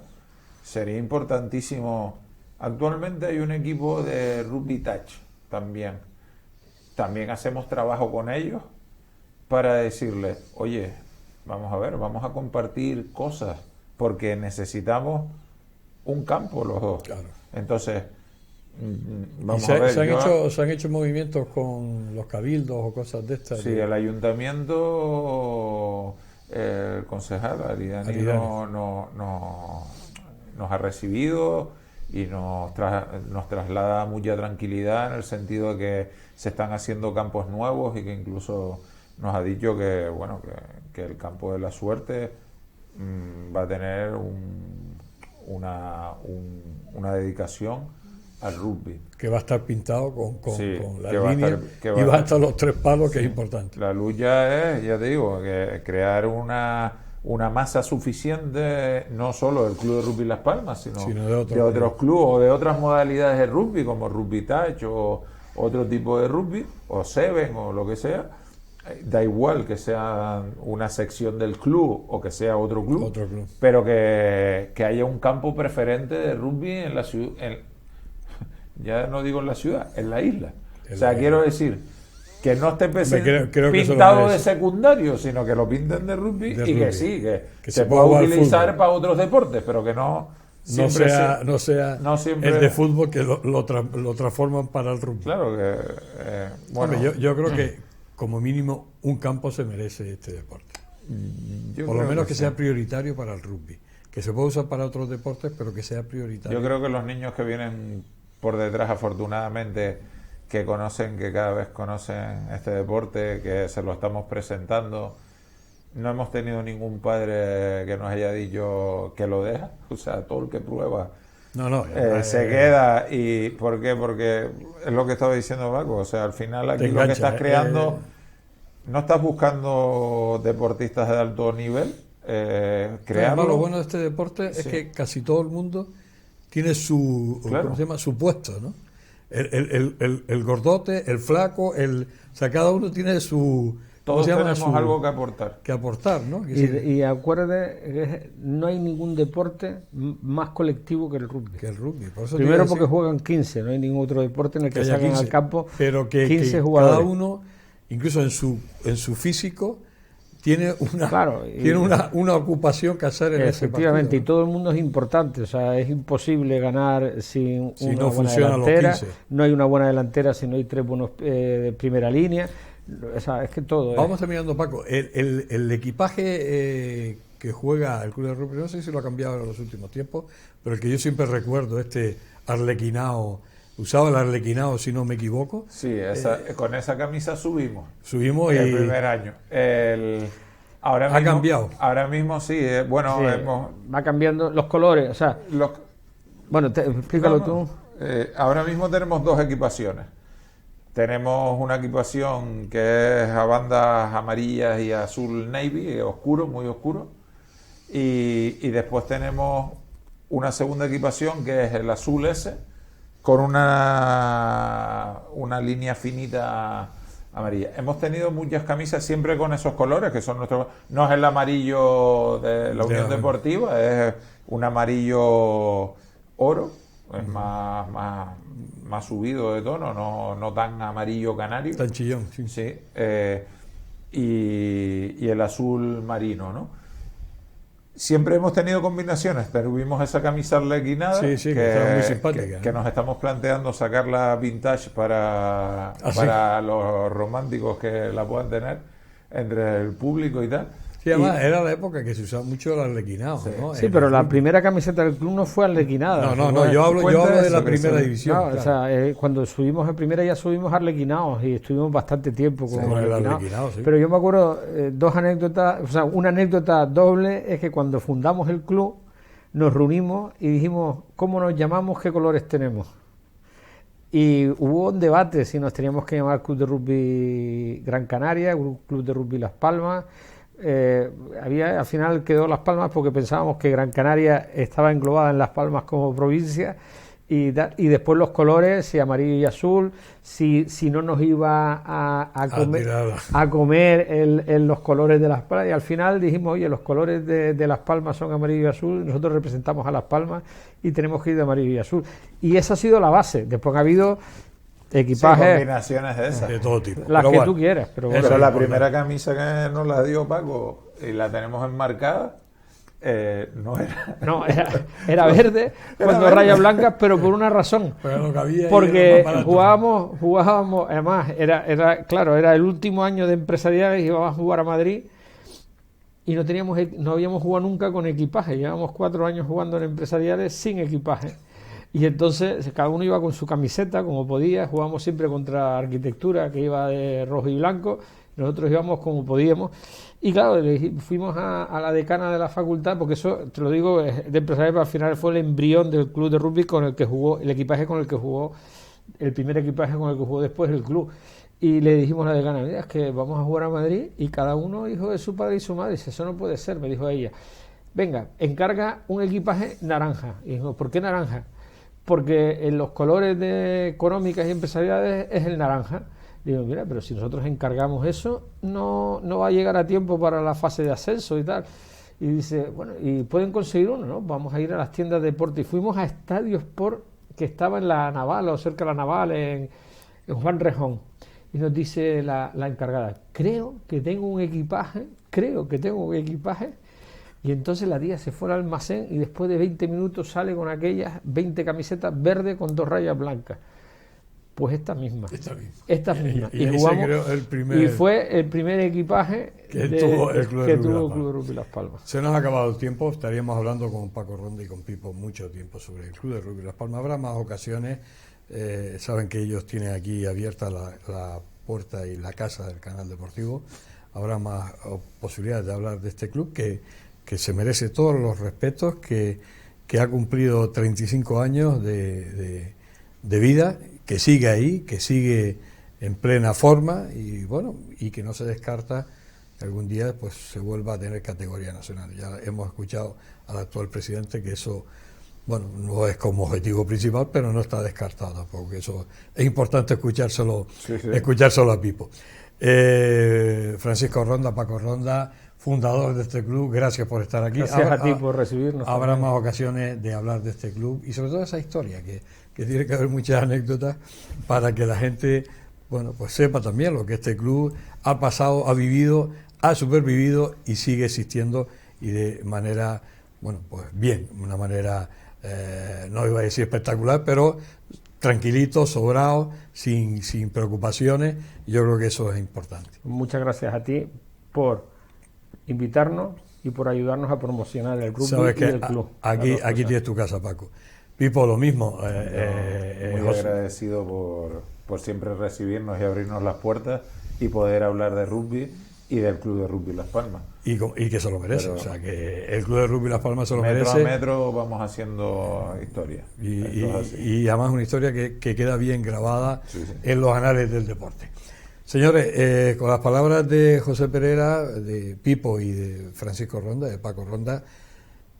sería importantísimo. Actualmente hay un equipo de rugby touch también. También hacemos trabajo con ellos para decirles, oye, vamos a ver, vamos a compartir cosas, porque necesitamos un campo los dos. Claro. Entonces, vamos a ver. ¿Se han hecho movimientos con los cabildos o cosas de estas? Sí, el ayuntamiento, el concejal Aridani nos ha recibido y nos traslada mucha tranquilidad, en el sentido de que se están haciendo campos nuevos, y que incluso nos ha dicho que bueno que el campo de la Suerte va a tener una dedicación al rugby, que va a estar pintado con la línea, y va a estar los 3 palos, que es importante. La luz ya te digo, que crear una masa suficiente, no solo del Club de Rugby Las Palmas, sino de otros clubes o de otras modalidades de rugby, como rugby touch o otro tipo de rugby, o seven o lo que sea. Da igual que sea una sección del club o que sea otro club. Pero que haya un campo preferente de rugby en la ciudad, ya no digo en la ciudad, en la isla. Quiero decir, que no esté pintado de secundario, sino que lo pinten de rugby, y que sí, que se pueda utilizar para otros deportes, pero que no sea el de fútbol, que lo transforman para el rugby. Claro que bueno, yo creo que como mínimo un campo se merece este deporte, por lo menos que sea prioritario para el rugby, que se pueda usar para otros deportes, pero que sea prioritario. Yo creo que los niños que vienen por detrás, afortunadamente, que cada vez conocen este deporte, que se lo estamos presentando. No hemos tenido ningún padre que nos haya dicho que lo deja. O sea, todo el que prueba se queda. ¿Y por qué? Porque es lo que estaba diciendo Paco. O sea, al final aquí lo que estás creando, no estás buscando deportistas de alto nivel. Crearlo. Lo bueno de este deporte es que casi todo el mundo tiene su puesto, ¿no? El gordote, el flaco, cada uno tiene su... Todos tenemos algo que aportar. ¿no? Y acuérdate que no hay ningún deporte más colectivo que el rugby. Primero porque juegan 15, no hay ningún otro deporte en el que salgan al campo, pero 15 jugadores. Cada uno, incluso en su físico, tiene una ocupación que hacer en ese partido. Efectivamente, y todo el mundo es importante. O sea, es imposible ganar sin una buena delantera. No hay una buena delantera si no hay 3 buenos de primera línea. O sea, es que todo. Vamos terminando, Paco. El equipaje que juega el Club de Rugby, no sé si lo ha cambiado en los últimos tiempos, pero el que yo siempre recuerdo, arlequinado, usaba el arlequinado, si no me equivoco. Sí, con esa camisa subimos el primer año. Ha cambiado. Ahora mismo sí, va cambiando los colores, o sea. Explícalo tú. Ahora mismo tenemos 2 equipaciones. Tenemos una equipación que es a bandas amarillas y azul navy, oscuro, muy oscuro. Y después tenemos una segunda equipación que es el azul ese, con una línea finita amarilla. Hemos tenido muchas camisas siempre con esos colores, que son nuestros... No es el amarillo de la Unión Deportiva, es un amarillo oro, es más subido de tono, no tan amarillo canario. Tan chillón, sí. Sí, y el azul marino, ¿no? Siempre hemos tenido combinaciones. Tuvimos esa camisa arlequinada que estaba muy simpática, que nos estamos planteando sacarla vintage para los románticos que la puedan tener entre el público y tal. Sí, además era la época que se usaba mucho el arlequinado, ¿no? Sí, pero la primera camiseta del club no fue arlequinada. No, yo hablo de la primera división. No, claro. O sea, cuando subimos en primera ya subimos arlequinados y estuvimos bastante tiempo con el arlequinado. Sí. Pero yo me acuerdo 2 anécdotas, o sea, una anécdota doble es que cuando fundamos el club nos reunimos y dijimos, ¿cómo nos llamamos? ¿Qué colores tenemos? Y hubo un debate si nos teníamos que llamar Club de Rugby Gran Canaria, Club de Rugby Las Palmas. Al final quedó Las Palmas porque pensábamos que Gran Canaria estaba englobada en Las Palmas como provincia, y después los colores, si amarillo y azul, si no nos iba a comer los colores de Las Palmas, y al final dijimos, oye, los colores de Las Palmas son amarillo y azul, nosotros representamos a Las Palmas y tenemos que ir de amarillo y azul, y esa ha sido la base. Después ha habido equipajes, sí, combinaciones de esas, de todo tipo, las que tú quieras, pero la primera camisa que nos la dio Paco y la tenemos enmarcada, era verde, cuando rayas blancas, pero por una razón, porque jugábamos, además era el último año de empresariales, íbamos a jugar a Madrid y no habíamos jugado nunca con equipaje, llevamos 4 años jugando en empresariales sin equipaje. Y entonces cada uno iba con su camiseta como podía, jugábamos siempre contra Arquitectura, que iba de rojo y blanco, nosotros íbamos como podíamos. Y claro, fuimos a la decana de la facultad, porque eso, te lo digo, de empresarial, pero al final fue el embrión del club de rugby con el que jugó, el equipaje con el que jugó, el primer equipaje con el que jugó después el club. Y le dijimos a la decana, mira, es que vamos a jugar a Madrid y cada uno hijo de su padre y su madre. Dice, eso no puede ser, me dijo ella. Venga, encarga un equipaje naranja. Y dijimos, ¿por qué naranja? Porque en los colores de económicas y empresariales es el naranja. Digo, mira, pero si nosotros encargamos eso, no va a llegar a tiempo para la fase de ascenso y tal. Y dice, bueno, ¿y pueden conseguir uno? ¿No? Vamos a ir a las tiendas de deporte. Y fuimos a Estadio Sport, que estaba en la Naval, o cerca de la Naval, en Juan Rejón. Y nos dice la encargada, creo que tengo un equipaje. Y entonces la tía se fue al almacén y después de 20 minutos sale con aquellas 20 camisetas verdes con 2 rayas blancas. Pues estas mismas. Y jugamos, y fue el primer equipaje que tuvo el Club de Rugby Las Palmas. Se nos ha acabado el tiempo, estaríamos hablando con Paco Ronda y con Pipo mucho tiempo sobre el Club de Rugby Las Palmas. Habrá más ocasiones, saben que ellos tienen aquí abierta la puerta y la casa del canal deportivo. Habrá más posibilidades de hablar de este club que se merece todos los respetos, que ha cumplido 35 años de vida, que sigue ahí, que sigue en plena forma y bueno, y que no se descarta que algún día pues se vuelva a tener categoría nacional. Ya hemos escuchado al actual presidente que eso, bueno, no es como objetivo principal, pero no está descartado, porque eso es importante escuchárselo a Pipo. Francisco Ronda, Paco Ronda, fundador de este club, gracias por estar aquí. Gracias a ti por recibirnos. Habrá más ocasiones de hablar de este club y sobre todo esa historia, que tiene que haber muchas anécdotas para que la gente, bueno, pues sepa también lo que este club ha pasado, ha vivido, ha supervivido y sigue existiendo, y de manera, bueno, pues bien, una manera, no iba a decir espectacular, pero tranquilito, sobrado, sin preocupaciones. Yo creo que eso es importante. Muchas gracias a ti por invitarnos y por ayudarnos a promocionar el club y el club. Aquí tienes tu casa, Paco. Pipo, lo mismo. Muy agradecido por siempre recibirnos y abrirnos las puertas y poder hablar de rugby y del Club de Rugby Las Palmas. Y que se lo merece, o sea, que el Club de Rugby Las Palmas se lo merece. Metro a metro vamos haciendo historia. Y además una historia que queda bien grabada en los anales del deporte. Señores, con las palabras de José Pereira, de Pipo y de Francisco Ronda, de Paco Ronda,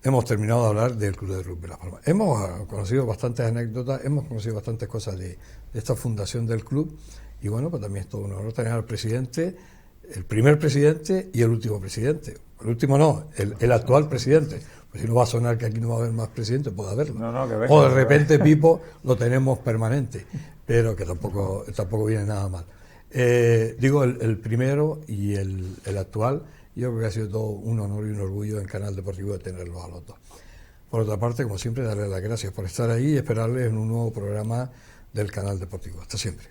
hemos terminado de hablar del Club de Rugby Las Palmas. Hemos conocido bastantes anécdotas, hemos conocido bastantes cosas de esta fundación del club, y bueno, pues también es todo un honor tener al presidente, el primer presidente y el último presidente. El último no, el actual presidente. Pues si no va a sonar que aquí no va a haber más presidente, puede haberlo. O de repente Pipo lo tenemos permanente, pero que tampoco viene nada mal. Digo, el primero y el actual, yo creo que ha sido todo un honor y un orgullo en Canal Deportivo de tenerlos a los dos. Por otra parte, como siempre, darles las gracias por estar ahí y esperarles en un nuevo programa del Canal Deportivo. Hasta siempre.